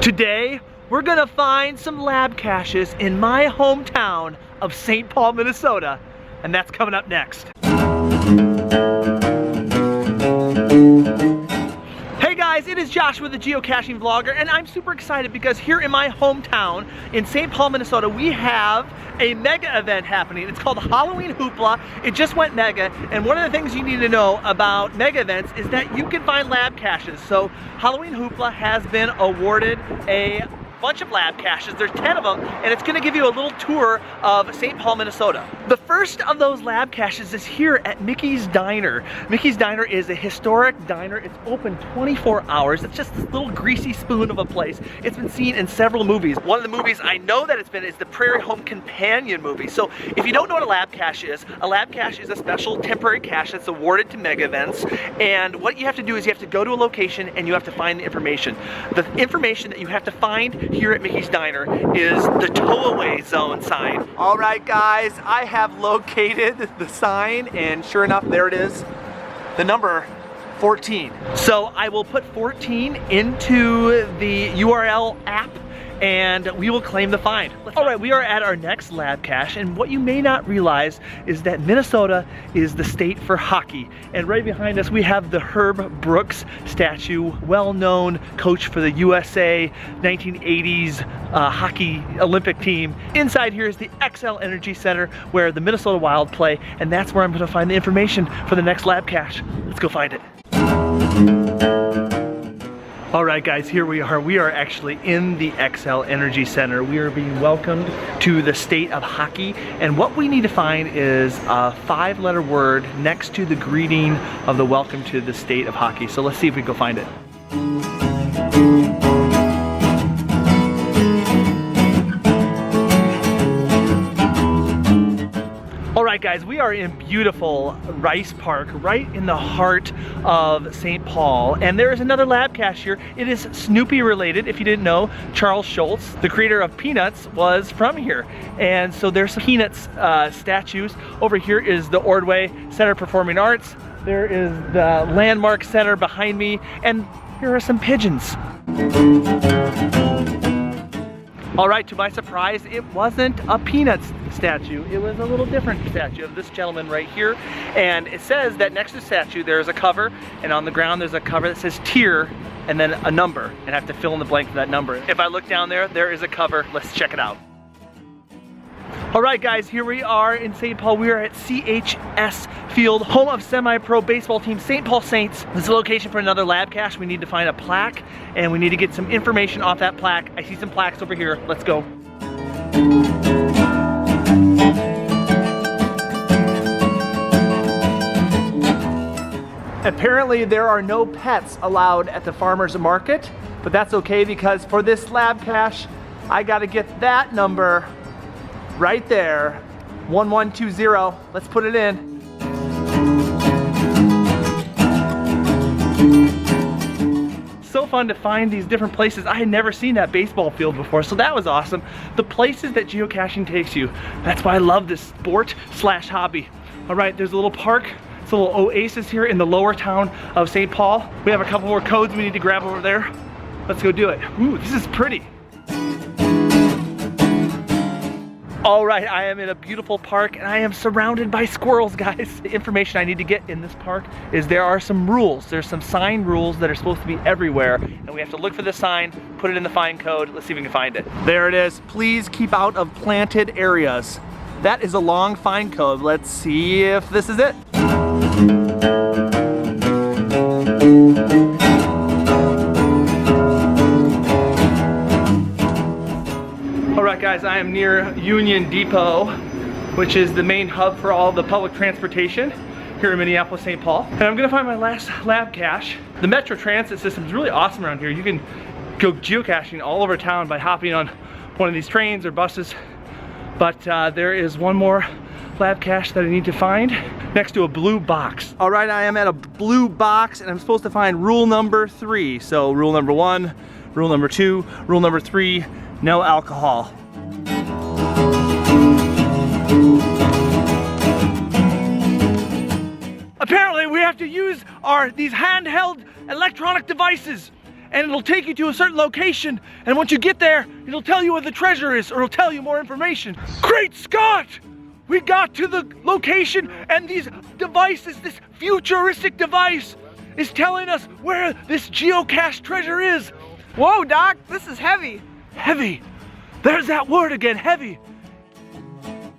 Today, we're gonna find some lab caches in my hometown of St. Paul, Minnesota, and that's coming up next. Hey guys, it is Joshua, the geocaching vlogger, and I'm super excited because here in my hometown in St. Paul, Minnesota, we have a mega event happening. It's called Halloween Hoopla. It just went mega, and one of the things you need to know about mega events is that you can find lab caches. So Halloween Hoopla has been awarded a bunch of lab caches. There's 10 of them, and it's gonna give you a little tour of St. Paul, Minnesota. The first of those lab caches is here at Mickey's Diner. Mickey's Diner is a historic diner. It's open 24 hours. It's just this little greasy spoon of a place. It's been seen in several movies. One of the movies I know that it's been is the Prairie Home Companion movie. So if you don't know what a lab cache is a special temporary cache that's awarded to mega events. And what you have to do is you have to go to a location and you have to find the information. The information that you have to find here at Mickey's Diner is the tow-away zone sign. All right guys, I have located the sign, and sure enough, there it is, the number 14. So I will put 14 into the URL app and we will claim the find. All right, we are at our next lab cache, and what you may not realize is that Minnesota is the state for hockey. And right behind us, we have the Herb Brooks statue, well-known coach for the USA 1980s hockey Olympic team. Inside here is the XL Energy Center where the Minnesota Wild play, and that's where I'm gonna find the information for the next lab cache. Let's go find it. All right guys, here we are. We are actually in the XL Energy Center. We are being welcomed to the state of hockey, and what we need to find is a 5-letter word next to the greeting of the welcome to the state of hockey. So let's see if we can go find it. Alright guys, we are in beautiful Rice Park, right in the heart of St. Paul, and there is another lab cache here. It is Snoopy related. If you didn't know, Charles Schulz, the creator of Peanuts, was from here, and so there's some Peanuts statues. Over here is the Ordway Center of Performing Arts. There is the Landmark Center behind me, and here are some pigeons. All right, to my surprise, it wasn't a Peanuts statue. It was a little different statue of this gentleman right here. And it says that next to the statue, there's a cover, and on the ground, there's a cover that says tier, and then a number, and I have to fill in the blank for that number. If I look down there, there is a cover. Let's check it out. All right guys, here we are in St. Paul. We are at CACHES Field, home of semi-pro baseball team St. Paul Saints. This is a location for another lab cache. We need to find a plaque, and we need to get some information off that plaque. I see some plaques over here. Let's go. Apparently there are no pets allowed at the farmer's market, but that's okay because for this lab cache, I gotta get that number right there, 1120. Let's put it in. So fun to find these different places. I had never seen that baseball field before, so that was awesome. The places that geocaching takes you, that's why I love this sport slash hobby. All right, there's a little park. It's a little oasis here in the lower town of St. Paul. We have a couple more codes we need to grab over there. Let's go do it. Ooh, this is pretty. All right, I am in a beautiful park and I am surrounded by squirrels, guys. The information I need to get in this park is there are some rules. There's some sign rules that are supposed to be everywhere, and we have to look for the sign, put it in the find code. Let's see if we can find it. There it is. Please keep out of planted areas. That is a long find code. Let's see if this is it. Alright guys, I am near Union Depot, which is the main hub for all the public transportation here in Minneapolis, St. Paul. And I'm gonna find my last lab cache. The Metro Transit system is really awesome around here. You can go geocaching all over town by hopping on one of these trains or buses. But there is one more lab cache that I need to find next to a blue box. All right, I am at a blue box and I'm supposed to find rule number 3. So rule number 1, rule number 2, rule number 3, no alcohol. Apparently we have to use these handheld electronic devices. and it'll take you to a certain location, and once you get there, it'll tell you where the treasure is, or it'll tell you more information. Great Scott! We got to the location, and these devices, this futuristic device, is telling us where this geocache treasure is. Whoa, Doc, this is heavy. Heavy. There's that word again, heavy.